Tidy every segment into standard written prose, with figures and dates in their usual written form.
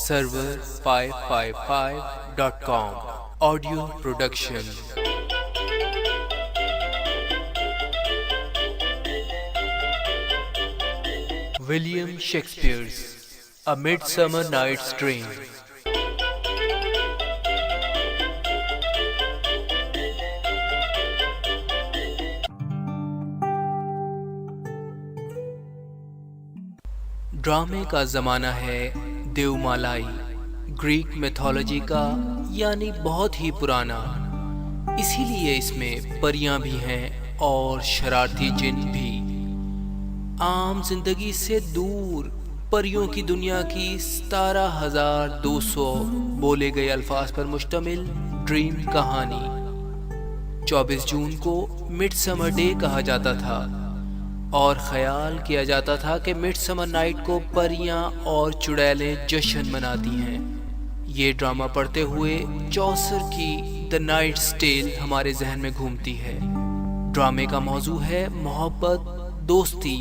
server555.com audio production. William Shakespeare's A Midsummer Night's Dream. ڈرامے کا زمانہ ہے دیومالائی، گریک میتھولوجی کا، یعنی بہت ہی پرانا. اسی لیے اس میں پریاں بھی ہیں اور شرارتی جن بھی. عام زندگی سے دور پریوں کی دنیا کی 17,200 بولے گئے الفاظ پر مشتمل ڈریم کہانی. 24 جون کو مڈ سمر ڈے کہا جاتا تھا اور خیال کیا جاتا تھا کہ مڈ سمر نائٹ کو پریاں اور چڑیلیں جشن مناتی ہیں. یہ ڈرامہ پڑھتے ہوئے چوسر کی دی نائٹس ٹیل ہمارے ذہن میں گھومتی ہے. ڈرامے کا موضوع ہے محبت، دوستی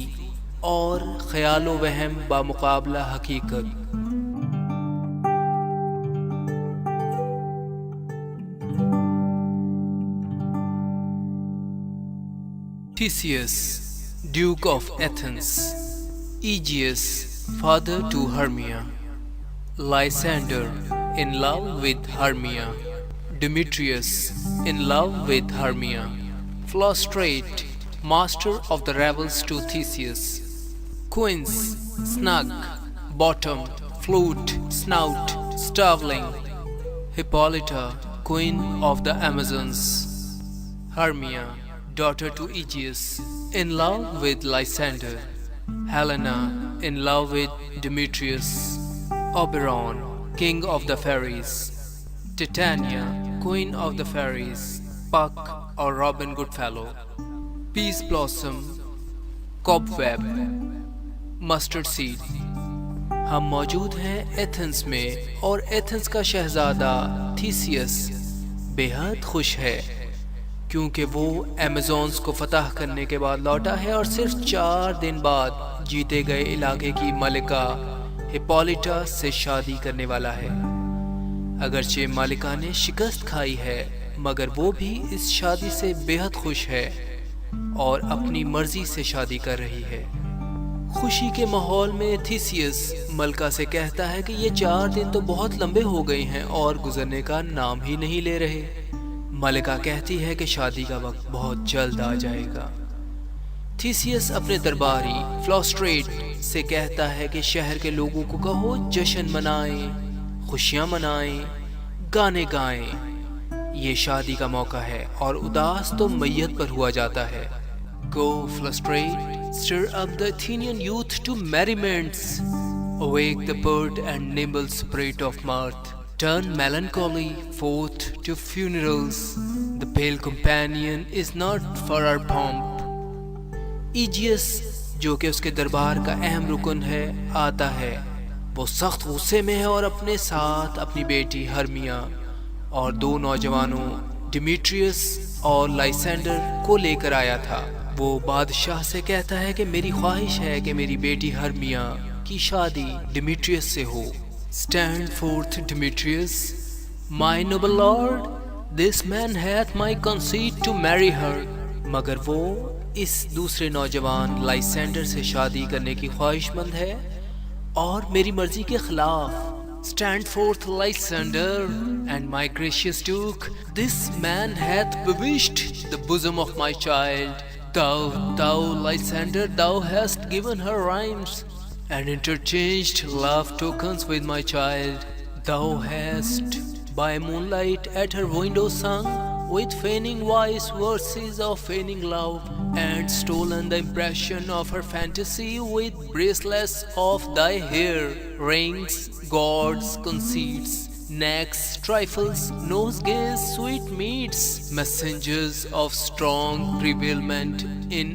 اور خیال و وہم بامقابلہ حقیقت. Theseus, Duke of Athens, Aegeus, father to Hermia, Lysander, in love with Hermia, Demetrius, in love with Hermia, Philostrate, master of the revels to Theseus, Queens, snug, bottom, flute, snout, starveling, Hippolyta, queen of the Amazons, Hermia, daughter to Aegeus, in love with Lysander, Helena, in love with Demetrius, Oberon, king of the fairies, Titania, queen of the fairies, Puck or Robin Goodfellow, Peace Blossom, Cobweb, Mustard Seed. ہم موجود ہیں Athens میں اور Athens کا شہزادہ Theseus بے حد خوش ہے کیونکہ وہ ایمیزونز کو فتح کرنے کے بعد لوٹا ہے اور صرف 4 دن بعد جیتے گئے علاقے کی ملکہ ہپولیٹا سے شادی کرنے والا ہے. اگرچہ ملکہ نے شکست کھائی ہے مگر وہ بھی اس شادی سے بے حد خوش ہے اور اپنی مرضی سے شادی کر رہی ہے. خوشی کے ماحول میں تھیسیس ملکہ سے کہتا ہے کہ یہ 4 دن تو بہت لمبے ہو گئے ہیں اور گزرنے کا نام ہی نہیں لے رہے. ملکہ کہتی ہے کہ شادی کا وقت بہت جلد آ جائے گا. تھیسیس اپنے درباری فلوسٹریٹ سے کہتا ہے کہ شہر کے لوگوں کو کہو جشن منائیں، خوشیاں منائیں، گانے گائیں. یہ شادی کا موقع ہے اور اداس تو میت پر ہوا جاتا ہے. Go, Philostrate, stir up the Athenian youth to merriments. Awake the bird and nimble spirit of mirth. Turn melancholy forth to funerals. The pale companion is not for our pomp. Aegeus, جو کہ اس کے دربار کا اہم رکن ہے، آتا ہے. وہ سخت غصے میں ہے اور اپنے ساتھ اپنی بیٹی ہرمیا اور 2 نوجوانوں ڈیمیٹریس اور لائسینڈر کو لے کر آیا تھا. وہ بادشاہ سے کہتا ہے کہ میری خواہش ہے کہ میری بیٹی ہرمیا کی شادی ڈیمیٹریس سے ہو. Stand forth, Demetrius, my noble lord. This man hath my consent to marry her. مگر وہ اس دوسرے نوجوان لائسینڈر سے شادی کرنے کی خواہش مند ہے اور میری مرضی کے خلاف. Stand forth, Lysander, and my gracious duke. This man hath bewitched the bosom of my child. Thou, Lysander, thou hast given her rhymes and interchanged love tokens with my child. Thou hast by moonlight at her window sung with feigning voice verses of feigning love, and stolen the impression of her fantasy with bracelets of thy hair, rings, gauds, conceits, necks, trifles, nosegays, sweetmeats, messengers of strong prevailment in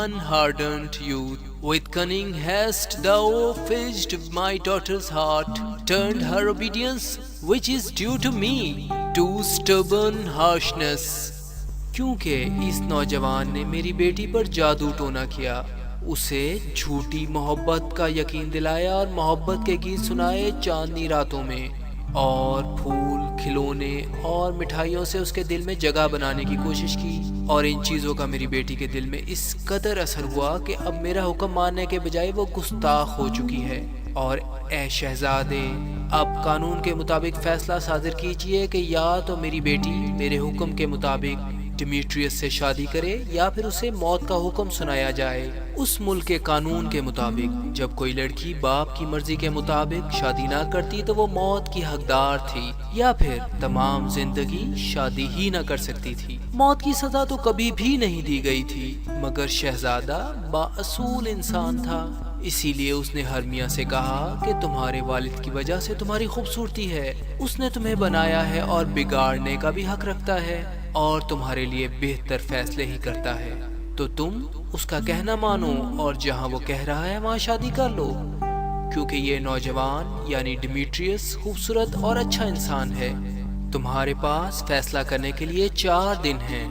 unhardened youth. With cunning hast thou fetched my daughter's heart, turned her obedience, which is due to me, to stubborn harshness. کیونکہ اس نوجوان نے میری بیٹی پر جادو ٹونا کیا اسے جھوٹی محبت کا یقین دلایا اور محبت کے گیت سنائے چاندنی راتوں میں، اور پھول، کھلونے اور مٹھائیوں سے اس کے دل میں جگہ بنانے کی کوشش کی۔ اور ان چیزوں کا میری بیٹی کے دل میں اس قدر اثر ہوا کہ اب میرا حکم ماننے کے بجائے وہ گستاخ ہو چکی ہے۔ اور اے شہزادے، اب قانون کے مطابق فیصلہ صادر کیجئے کہ یا تو میری بیٹی میرے حکم کے مطابق ڈیمیٹریس سے شادی کرے یا پھر اسے موت کا حکم سنایا جائے۔ اس ملک کے قانون کے مطابق جب کوئی لڑکی باپ کی مرضی کے مطابق شادی نہ کرتی تو وہ موت کی حقدار تھی، یا پھر تمام زندگی شادی ہی نہ کر سکتی تھی۔ موت کی سزا تو کبھی بھی نہیں دی گئی تھی، مگر شہزادہ بااصول انسان تھا، اسی لیے اس نے ہرمیا سے کہا کہ تمہارے والد کی وجہ سے تمہاری خوبصورتی ہے، اس نے تمہیں بنایا ہے اور بگاڑنے کا بھی حق رکھتا ہے، اور تمہارے لیے بہتر فیصلے ہی کرتا ہے، تو تم اس کا کہنا مانو اور جہاں وہ کہہ رہا ہے وہاں شادی کر لو، کیونکہ یہ نوجوان یعنی ڈیمیٹریس خوبصورت اور اچھا انسان ہے۔ تمہارے پاس فیصلہ کرنے کے لیے 4 دن ہیں،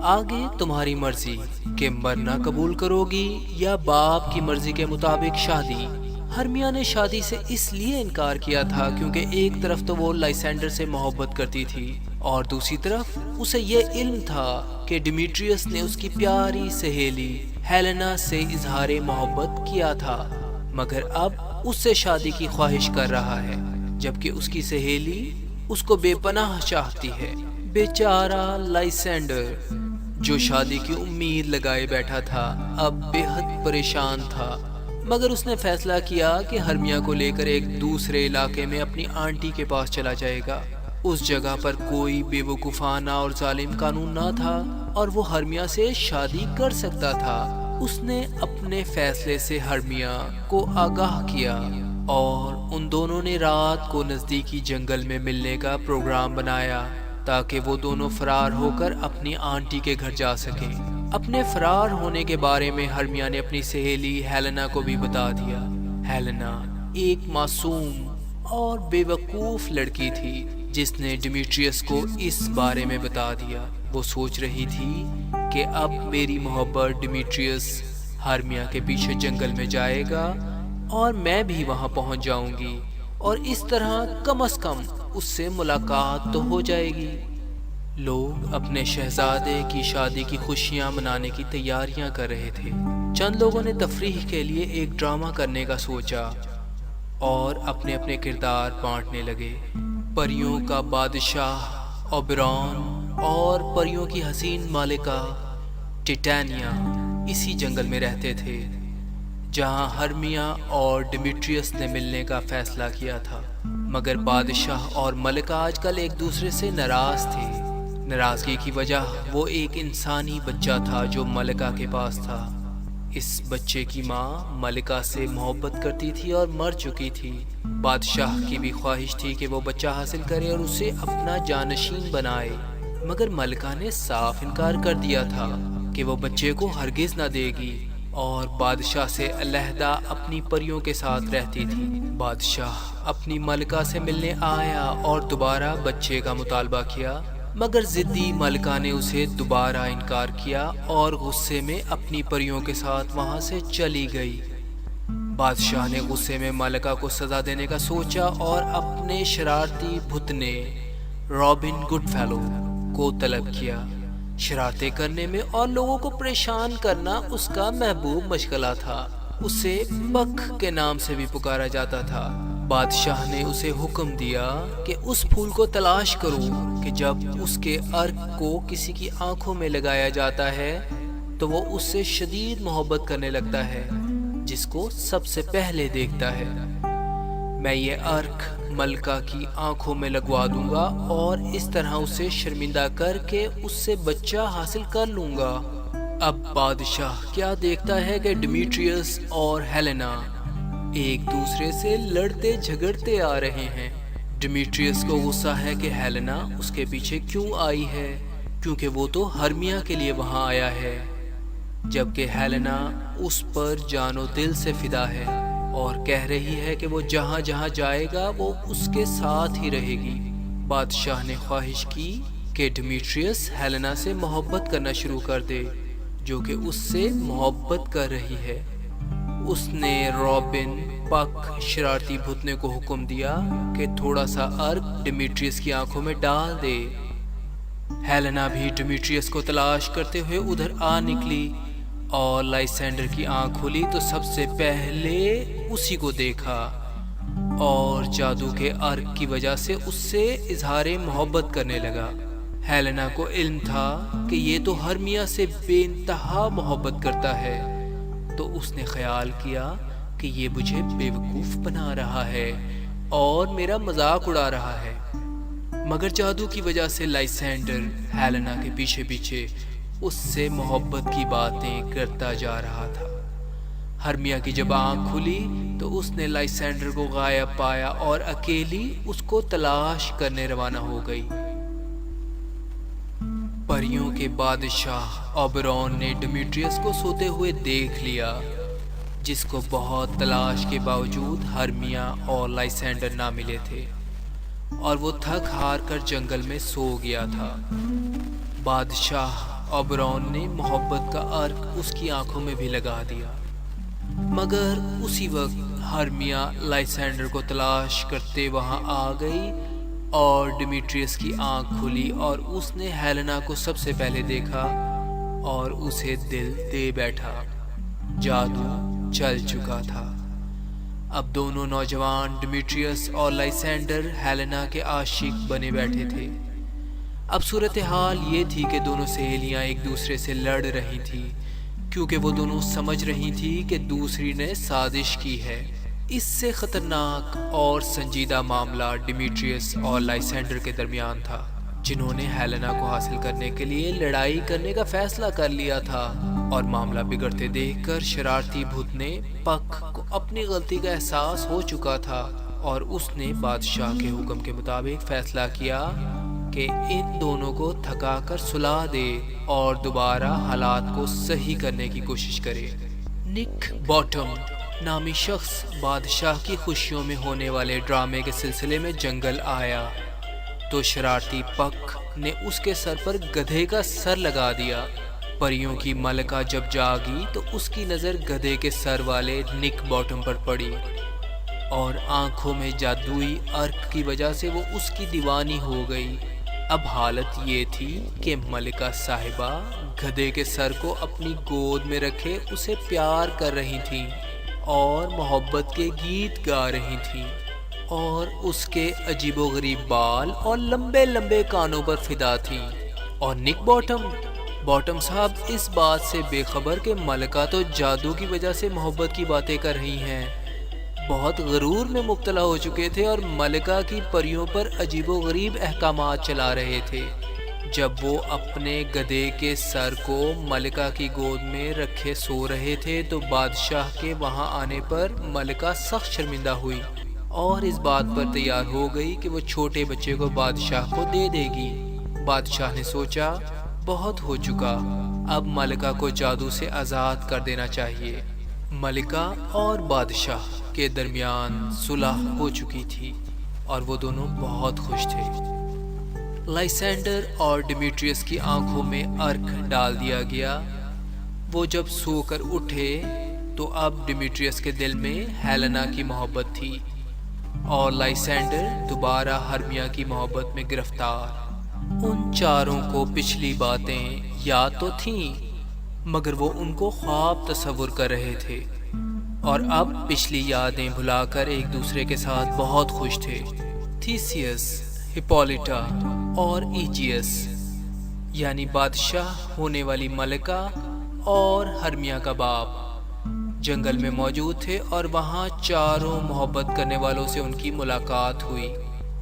آگے تمہاری مرضی کہ مرنا قبول کرو گی یا باپ کی مرضی کے مطابق شادی۔ ہرمیا نے شادی سے اس لیے انکار کیا تھا کیونکہ ایک طرف تو وہ لائسینڈر سے محبت کرتی تھی اور دوسری طرف اسے یہ علم تھا کہ ڈیمیٹریس نے اس کی پیاری سہیلی ہیلینا سے اظہار محبت کیا تھا، مگر اب اس سے شادی کی خواہش کر رہا ہے، جبکہ اس کی سہیلی اس کو بے پناہ چاہتی ہے۔ بیچارہ لائسینڈر جو شادی کی امید لگائے بیٹھا تھا اب بے حد پریشان تھا، مگر اس نے فیصلہ کیا کہ ہرمیا کو لے کر ایک دوسرے علاقے میں اپنی آنٹی کے پاس چلا جائے گا۔ اس جگہ پر کوئی بے وقوفانہ اور ظالم قانون نہ تھا اور وہ ہرمیا سے شادی کر سکتا تھا۔ اس نے اپنے فیصلے سے ہرمیا کو آگاہ کیا اور ان دونوں نے رات کو نزدیکی جنگل میں ملنے کا پروگرام بنایا تاکہ وہ دونوں فرار ہو کر اپنی آنٹی کے گھر جا سکیں۔ اپنے فرار ہونے کے بارے میں ہرمیا نے اپنی سہیلی ہیلینا کو بھی بتا دیا۔ ہیلینا ایک معصوم اور بے وقوف لڑکی تھی جس نے ڈیمیٹریس کو اس بارے میں بتا دیا۔ وہ سوچ رہی تھی کہ اب میری محبت ڈیمیٹریس ہرمیا کے پیچھے جنگل میں جائے گا اور میں بھی وہاں پہنچ جاؤں گی اور اس طرح کم از کم اس سے ملاقات تو ہو جائے گی۔ لوگ اپنے شہزادے کی شادی کی خوشیاں منانے کی تیاریاں کر رہے تھے۔ چند لوگوں نے تفریح کے لیے ایک ڈرامہ کرنے کا سوچا اور اپنے اپنے کردار بانٹنے لگے۔ پریوں کا بادشاہ اوبرون اور پریوں کی حسین مالکہ ٹیٹانیا اسی جنگل میں رہتے تھے جہاں ہرمیا اور ڈیمیٹریس نے ملنے کا فیصلہ کیا تھا، مگر بادشاہ اور ملکہ آج کل ایک دوسرے سے ناراض تھے۔ ناراضگی کی وجہ وہ ایک انسانی بچہ تھا جو ملکہ کے پاس تھا۔ اس بچے کی ماں ملکہ سے محبت کرتی تھی اور مر چکی تھی۔ بادشاہ کی بھی خواہش تھی کہ وہ بچہ حاصل کرے اور اسے اپنا جانشین بنائے، مگر ملکہ نے صاف انکار کر دیا تھا کہ وہ بچے کو ہرگز نہ دے گی اور بادشاہ سے علیحدہ اپنی پریوں کے ساتھ رہتی تھی۔ بادشاہ اپنی ملکہ سے ملنے آیا اور دوبارہ بچے کا مطالبہ کیا، مگر ضدی ملکہ نے اسے دوبارہ انکار کیا اور غصے میں اپنی پریوں کے ساتھ وہاں سے چلی گئی۔ بادشاہ نے غصے میں ملکہ کو سزا دینے کا سوچا اور اپنے شرارتی بھتنے رابن گڈ فیلو کو طلب کیا۔ شرارتیں کرنے میں اور لوگوں کو پریشان کرنا اس کا محبوب مشغلہ تھا۔ اسے بک کے نام سے بھی پکارا جاتا تھا۔ بادشاہ نے اسے حکم دیا کہ اس پھول کو تلاش کرو کہ جب اس کے عرق کو کسی کی آنکھوں میں لگایا جاتا ہے تو وہ اس سے شدید محبت کرنے لگتا ہے جس کو سب سے پہلے دیکھتا ہے۔ میں یہ عرق ملکہ کی آنکھوں میں لگوا دوں گا اور اس طرح اسے شرمندہ کر کے اس سے بچہ حاصل کر لوں گا۔ اب بادشاہ کیا دیکھتا ہے کہ ڈیمیٹریس اور ہیلینا ایک دوسرے سے لڑتے جھگڑتے آ رہے ہیں۔ ڈیمیٹریس کو غصہ ہے کہ ہیلینا اس کے پیچھے کیوں آئی ہے، کیونکہ وہ تو ہرمیا کے لیے وہاں آیا ہے، جبکہ ہیلینا اس پر جان و دل سے فدا ہے اور کہہ رہی ہے کہ وہ جہاں جہاں جائے گا وہ اس کے ساتھ ہی رہے گی۔ بادشاہ نے خواہش کی کہ ڈیمیٹریس ہیلینا سے محبت کرنا شروع کر دے، جو کہ اس سے محبت کر رہی ہے۔ اس نے رابن، پک، شرارتی بھوتنے کو حکم دیا کہ تھوڑا سا عرق ڈیمیٹریس کی آنکھوں میں ڈال دے۔ ہیلینا بھی ڈیمیٹریس کو تلاش کرتے ہوئے ادھر آ نکلی اور لائسینڈر کی آنکھ کھلی تو سب سے پہلے اسی کو دیکھا اور جادو کے عرق کی وجہ سے اس سے اظہار محبت کرنے لگا۔ ہیلینا کو علم تھا کہ یہ تو ہرمیا سے بے انتہا محبت کرتا ہے، تو اس نے خیال کیا کہ یہ مجھے بے وقوف بنا رہا ہے اور میرا مذاق اڑا رہا ہے۔ مگر جادو کی وجہ سے لائسینڈر ہیلینا کے پیچھے پیچھے اس سے محبت کی باتیں کرتا جا رہا تھا۔ ہرمیا کی جب آنکھ کھلی تو اس نے لائسینڈر کو غائب پایا اور اکیلی اس کو تلاش کرنے روانہ ہو گئی۔ پریوں کے بادشاہ اوبرون نے ڈیمیٹریس کو سوتے ہوئے دیکھ لیا، جس کو بہت تلاش کے باوجود ہرمیا اور لائسینڈر نہ ملے تھے اور وہ تھک ہار کر جنگل میں سو گیا تھا۔ بادشاہ اوبرون نے محبت کا عرق اس کی آنکھوں میں بھی لگا دیا، مگر اسی وقت ہرمیا لائسینڈر کو تلاش کرتے وہاں آ گئی اور ڈیمیٹریس کی آنکھ کھلی اور اس نے ہیلینا کو سب سے پہلے دیکھا اور اسے دل دے بیٹھا۔ جادو چل چکا تھا۔ اب دونوں نوجوان ڈیمیٹریس اور لائسینڈر ہیلینا کے عاشق بنے بیٹھے تھے۔ اب صورتحال یہ تھی کہ دونوں سہیلیاں ایک دوسرے سے لڑ رہی تھیں، کیونکہ وہ دونوں سمجھ رہی تھی کہ دوسری نے سازش کی ہے۔ اس سے خطرناک اور سنجیدہ معاملہ ڈیمیٹریس اور لائسینڈر کے درمیان تھا، جنہوں نے ہیلینا کو حاصل کرنے کے لیے لڑائی کرنے کا فیصلہ کر لیا تھا، اور معاملہ بگڑتے دیکھ کر شرارتی بھوتنے پک کو اپنی غلطی کا احساس ہو چکا تھا اور اس نے بادشاہ کے حکم کے مطابق فیصلہ کیا کہ ان دونوں کو تھکا کر سلا دے اور دوبارہ حالات کو صحیح کرنے کی کوشش کرے۔ نک باٹم نامی شخص بادشاہ کی خوشیوں میں ہونے والے ڈرامے کے سلسلے میں جنگل آیا تو شرارتی پک نے اس کے سر پر گدھے کا سر لگا دیا۔ پریوں کی ملکہ جب جاگی تو اس کی نظر گدھے کے سر والے نک باٹم پر پڑی اور آنکھوں میں جادوئی عرق کی وجہ سے وہ اس کی دیوانی ہو گئی۔ اب حالت یہ تھی کہ ملکہ صاحبہ گدھے کے سر کو اپنی گود میں رکھے اسے پیار کر رہی تھیں اور محبت کے گیت گا رہی تھیں اور اس کے عجیب و غریب بال اور لمبے لمبے کانوں پر فدا تھیں، اور نک باٹم صاحب اس بات سے بے خبر کہ ملکہ تو جادو کی وجہ سے محبت کی باتیں کر رہی ہیں، بہت غرور میں مبتلا ہو چکے تھے اور ملکہ کی پریوں پر عجیب و غریب احکامات چلا رہے تھے۔ جب وہ اپنے گدھے کے سر کو ملکہ کی گود میں رکھے سو رہے تھے تو بادشاہ کے وہاں آنے پر ملکہ سخت شرمندہ ہوئی اور اس بات پر تیار ہو گئی کہ وہ چھوٹے بچے کو بادشاہ کو دے دے گی۔ بادشاہ نے سوچا بہت ہو چکا، اب ملکہ کو جادو سے آزاد کر دینا چاہیے۔ ملکہ اور بادشاہ کے درمیان صلح ہو چکی تھی اور وہ دونوں بہت خوش تھے۔ لائسینڈر اور ڈیمیٹریس کی آنکھوں میں عرق ڈال دیا گیا۔ وہ جب سو کر اٹھے تو اب ڈیمیٹریس کے دل میں ہیلینا کی محبت تھی اور لائسینڈر دوبارہ ہرمیا کی محبت میں گرفتار۔ ان چاروں کو پچھلی باتیں یاد تو تھیں، مگر وہ ان کو خواب تصور کر رہے تھے اور اب پچھلی یادیں بھلا کر ایک دوسرے کے ساتھ بہت خوش تھے۔ تھیسیس، ہپولیٹا اور ایجیس یعنی بادشاہ ہونے والی ملکہ اور ہرمیا کا باپ جنگل میں موجود تھے اور وہاں چاروں محبت کرنے والوں سے ان کی ملاقات ہوئی۔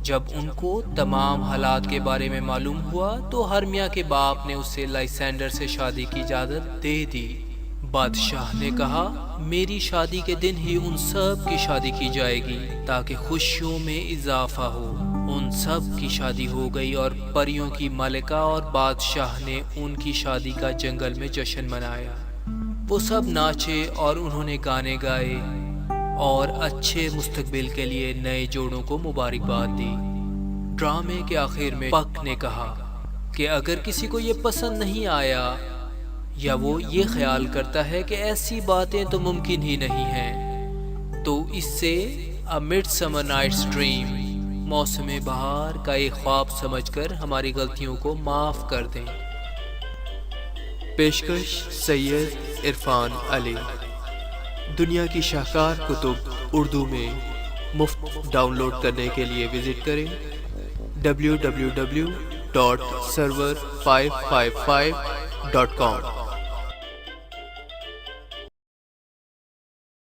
جب ان کو تمام حالات کے بارے میں معلوم ہوا تو ہرمیا کے باپ نے اسے لائسینڈر سے شادی کی اجازت دے دی۔ بادشاہ نے کہا میری شادی کے دن ہی ان سب کی شادی کی جائے گی تاکہ خوشیوں میں اضافہ ہو۔ ان سب کی شادی ہو گئی اور پریوں کی ملکہ اور بادشاہ نے ان کی شادی کا جنگل میں جشن منایا۔ وہ سب ناچے اور انہوں نے گانے گائے اور اچھے مستقبل کے لیے نئے جوڑوں کو مبارکباد دی۔ ڈرامے کے آخر میں پک نے کہا کہ اگر کسی کو یہ پسند نہیں آیا یا وہ یہ خیال کرتا ہے کہ ایسی باتیں تو ممکن ہی نہیں ہیں، تو اس سے A Midsummer Night's Dream موسم بہار کا ایک خواب سمجھ کر ہماری غلطیوں کو معاف کر دیں۔ پیشکش سید عرفان علی۔ دنیا کی شاہکار کتب اردو میں مفت ڈاؤن لوڈ کرنے کے لیے وزٹ کریں www.server555.com